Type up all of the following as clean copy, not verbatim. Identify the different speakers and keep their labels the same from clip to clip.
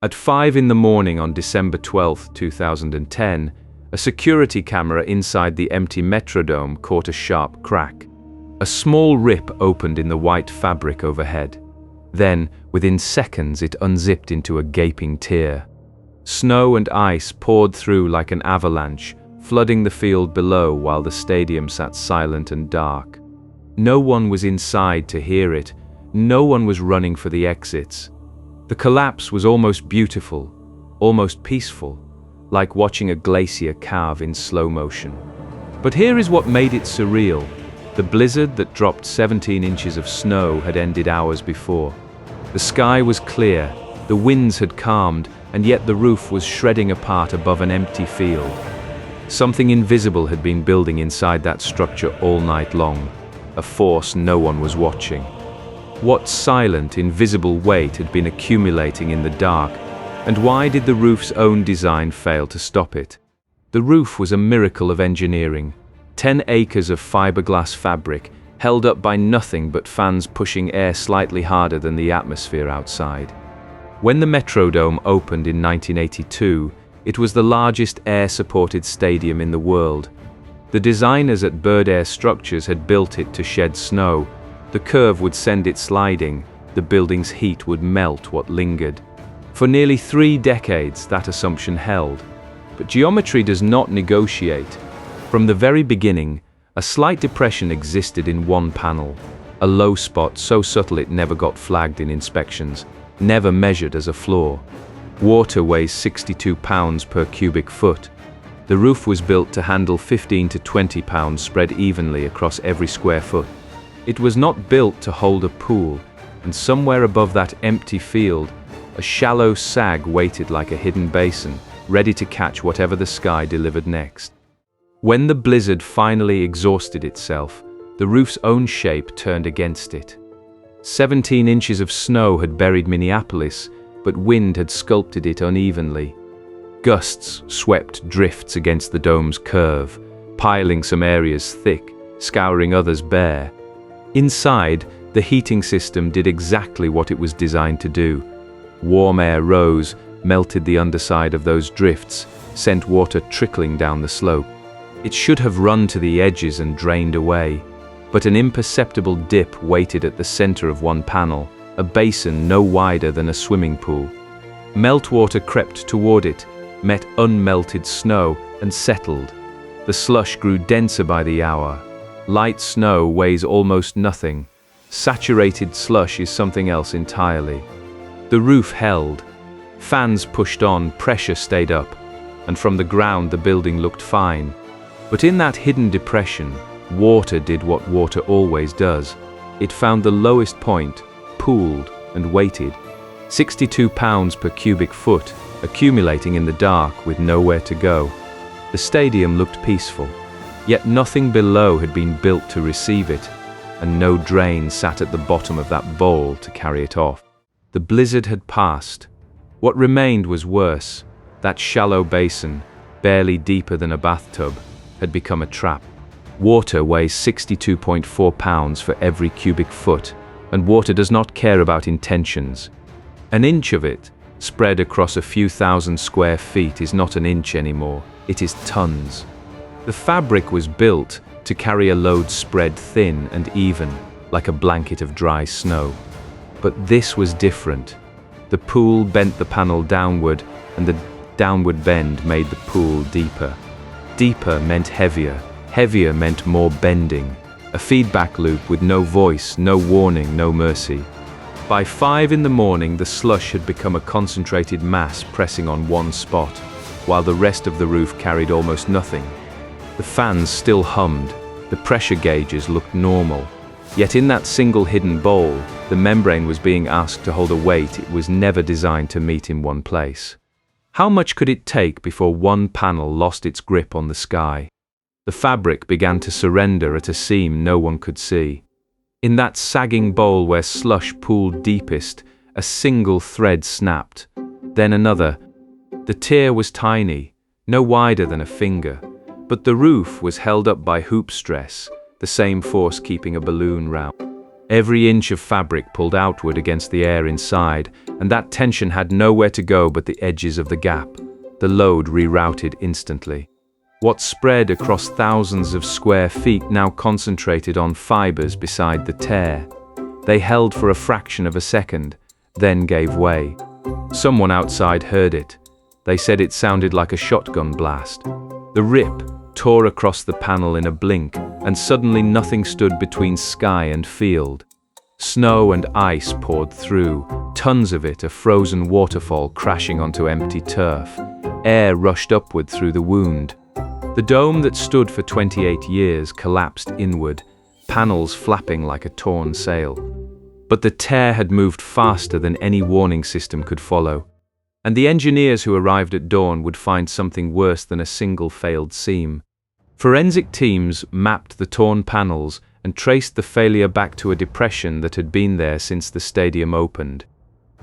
Speaker 1: At 5 in the morning on December 12, 2010, a security camera inside the empty Metrodome caught a sharp crack. A small rip opened in the white fabric overhead. Then, within seconds, it unzipped into a gaping tear. Snow and ice poured through like an avalanche, flooding the field below while the stadium sat silent and dark. No one was inside to hear it. No one was running for the exits. The collapse was almost beautiful, almost peaceful, like watching a glacier calve in slow motion. But here is what made it surreal. The blizzard that dropped 17 inches of snow had ended hours before. The sky was clear, the winds had calmed, and yet the roof was shredding apart above an empty field. Something invisible had been building inside that structure all night long, a force no one was watching. What silent, invisible weight had been accumulating in the dark, and why did the roof's own design fail to stop it? The roof was a miracle of engineering. 10 acres of fiberglass fabric, held up by nothing but fans pushing air slightly harder than the atmosphere outside. When the Metrodome opened in 1982, it was the largest air-supported stadium in the world. The designers at Bird Air Structures had built it to shed snow. The curve would send it sliding, the building's heat would melt what lingered. For nearly 3 decades, that assumption held. But geometry does not negotiate. From the very beginning, a slight depression existed in one panel, a low spot so subtle it never got flagged in inspections, never measured as a flaw. Water weighs 62 pounds per cubic foot. The roof was built to handle 15 to 20 pounds spread evenly across every square foot. It was not built to hold a pool, and somewhere above that empty field, a shallow sag waited like a hidden basin, ready to catch whatever the sky delivered next. When the blizzard finally exhausted itself, the roof's own shape turned against it. 17 inches of snow had buried Minneapolis, but wind had sculpted it unevenly. Gusts swept drifts against the dome's curve, piling some areas thick, scouring others bare. Inside, the heating system did exactly what it was designed to do. Warm air rose, melted the underside of those drifts, sent water trickling down the slope. It should have run to the edges and drained away, but an imperceptible dip waited at the center of one panel, a basin no wider than a swimming pool. Meltwater crept toward it, met unmelted snow, and settled. The slush grew denser by the hour. Light snow weighs almost nothing. Saturated slush is something else entirely. The roof held. Fans pushed on, pressure stayed up, and from the ground the building looked fine. But in that hidden depression, water did what water always does. It found the lowest point, pooled, and waited. 62 pounds per cubic foot, accumulating in the dark with nowhere to go. The stadium looked peaceful. Yet nothing below had been built to receive it, and no drain sat at the bottom of that bowl to carry it off. The blizzard had passed. What remained was worse. That shallow basin, barely deeper than a bathtub, had become a trap. Water weighs 62.4 pounds for every cubic foot, and water does not care about intentions. An inch of it, spread across a few thousand square feet, is not an inch anymore, it is tons. The fabric was built to carry a load spread thin and even, like a blanket of dry snow. But this was different. The pool bent the panel downward, and the downward bend made the pool deeper. Deeper meant heavier. Heavier meant more bending. A feedback loop with no voice, no warning, no mercy. By 5 in the morning, the slush had become a concentrated mass pressing on one spot, while the rest of the roof carried almost nothing. The fans still hummed, the pressure gauges looked normal. Yet in that single hidden bowl, the membrane was being asked to hold a weight it was never designed to meet in one place. How much could it take before one panel lost its grip on the sky? The fabric began to surrender at a seam no one could see. In that sagging bowl where slush pooled deepest, a single thread snapped, then another. The tear was tiny, no wider than a finger, but the roof was held up by hoop stress, the same force keeping a balloon round. Every inch of fabric pulled outward against the air inside, and that tension had nowhere to go but the edges of the gap. The load rerouted instantly. What spread across thousands of square feet now concentrated on fibers beside the tear. They held for a fraction of a second, then gave way. Someone outside heard it. They said it sounded like a shotgun blast. The rip tore across the panel in a blink, and suddenly nothing stood between sky and field. Snow and ice poured through, tons of it, a frozen waterfall crashing onto empty turf. Air rushed upward through the wound. The dome that stood for 28 years collapsed inward, panels flapping like a torn sail. But the tear had moved faster than any warning system could follow, and the engineers who arrived at dawn would find something worse than a single failed seam. Forensic teams mapped the torn panels and traced the failure back to a depression that had been there since the stadium opened.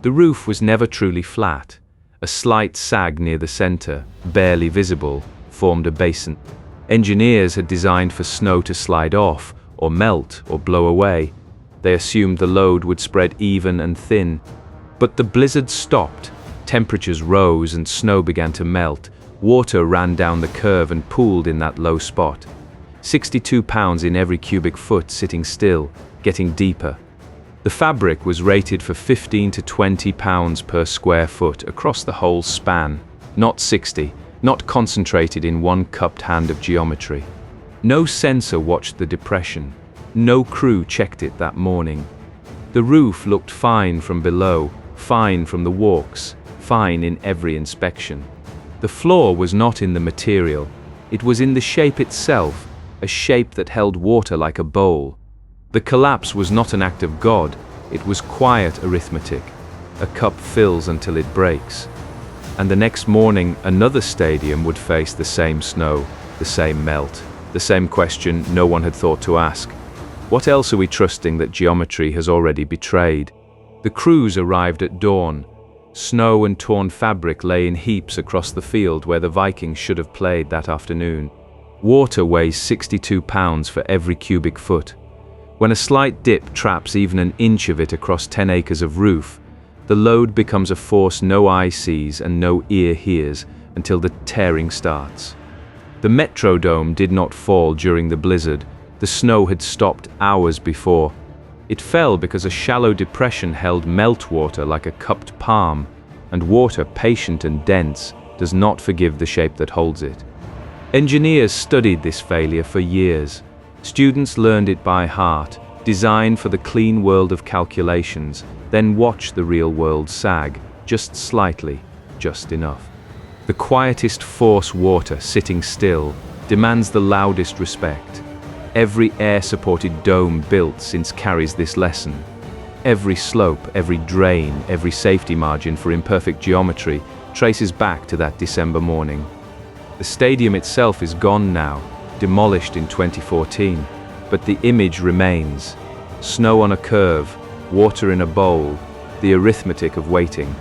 Speaker 1: The roof was never truly flat. A slight sag near the center, barely visible, formed a basin. Engineers had designed for snow to slide off, or melt, or blow away. They assumed the load would spread even and thin. But the blizzard stopped. Temperatures rose and snow began to melt. Water ran down the curve and pooled in that low spot. 62 pounds in every cubic foot sitting still, getting deeper. The fabric was rated for 15 to 20 pounds per square foot across the whole span, not 60, not concentrated in one cupped hand of geometry. No sensor watched the depression. No crew checked it that morning. The roof looked fine from below, fine from the walks, fine in every inspection. The flaw was not in the material, it was in the shape itself, a shape that held water like a bowl. The collapse was not an act of God, it was quiet arithmetic. A cup fills until it breaks. And the next morning, another stadium would face the same snow, the same melt, the same question no one had thought to ask. What else are we trusting that geometry has already betrayed? The crews arrived at dawn. Snow and torn fabric lay in heaps across the field where the Vikings should have played that afternoon. Water weighs 62 pounds for every cubic foot. When a slight dip traps even an inch of it across 10 acres of roof, the load becomes a force no eye sees and no ear hears until the tearing starts. The Metrodome did not fall during the blizzard. The snow had stopped hours before. It fell because a shallow depression held meltwater like a cupped palm, and water, patient and dense, does not forgive the shape that holds it. Engineers studied this failure for years. Students learned it by heart, designed for the clean world of calculations, then watched the real world sag, just slightly, just enough. The quietest force, water, sitting still, demands the loudest respect. Every air-supported dome built since carries this lesson. Every slope, every drain, every safety margin for imperfect geometry traces back to that December morning. The stadium itself is gone now, demolished in 2014, but the image remains. Snow on a curve, water in a bowl, the arithmetic of waiting.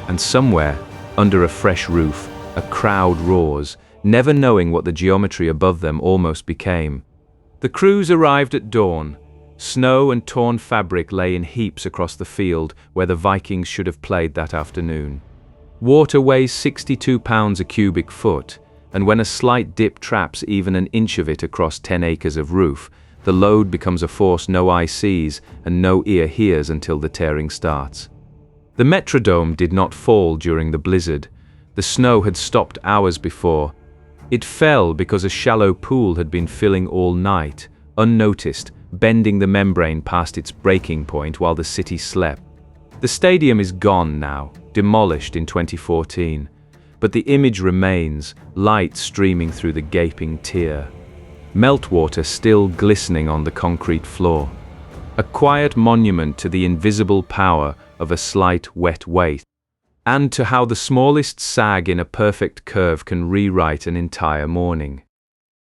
Speaker 1: And somewhere, under a fresh roof, a crowd roars, never knowing what the geometry above them almost became. The crews arrived at dawn. Snow and torn fabric lay in heaps across the field where the Vikings should have played that afternoon. Water weighs 62 pounds a cubic foot, and when a slight dip traps even an inch of it across 10 acres of roof, the load becomes a force no eye sees and no ear hears until the tearing starts. The Metrodome did not fall during the blizzard. The snow had stopped hours before. It fell because a shallow pool had been filling all night, unnoticed, bending the membrane past its breaking point while the city slept. The stadium is gone now, demolished in 2014, but the image remains, light streaming through the gaping tear. Meltwater still glistening on the concrete floor. A quiet monument to the invisible power of a slight wet weight, and to how the smallest sag in a perfect curve can rewrite an entire morning.